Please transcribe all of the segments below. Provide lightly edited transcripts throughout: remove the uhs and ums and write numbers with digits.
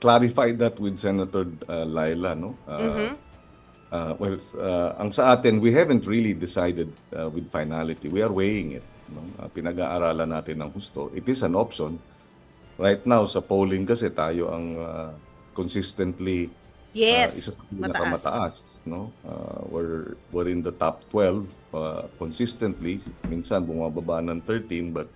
clarified that with Senator Laila, no? Mhm. Ang sa atin, we haven't really decided with finality. We are weighing it. No? Pinag-aaralan natin ng husto. It is an option. Right now, sa polling kasi tayo ang consistently Yes, isa sa mataas. pinakamataas. No? We're in the top 12 consistently. Minsan bumababa ng 13, but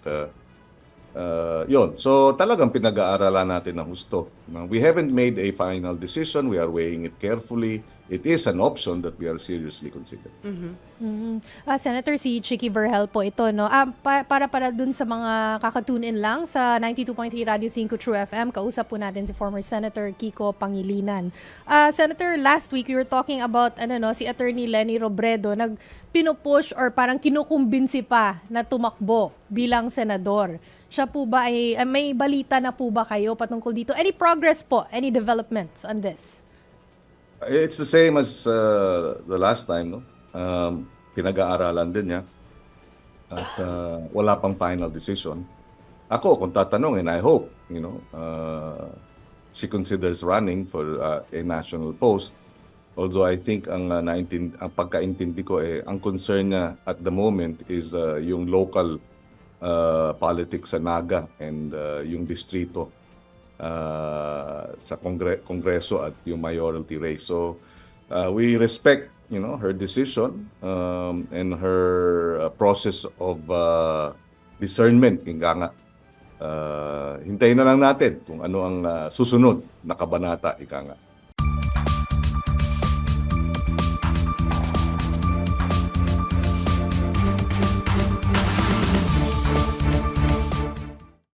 yun. So talagang pinag-aaralan natin ng husto. No? We haven't made a final decision. We are weighing it carefully. It is an option that we are seriously considering. Senator, si Chicky Verhel po ito, no? Para dun sa mga kakatune in lang sa 92.3 Radio 5 True FM, kausap po natin si former Senator Kiko Pangilinan. Senator, last week we were talking about si Attorney Lenny Robredo pinupush or parang kinukumbinsi pa na tumakbo bilang senador. Siya po ba may balita na po ba kayo patungkol dito? Any progress po? Any developments on this? It's the same as the last time, no? Pinag-aaralan din niya at wala pang final decision. Ako, kung tatanungin, I hope, she considers running for a national post. Although I think ang pagkaintindi ko ang concern niya at the moment is yung local politics sa Naga and yung distrito sa kongreso at yung mayoralty race. So we respect her decision and her process of discernment. Hintayin na lang natin kung ano ang susunod na kabanata, ika nga.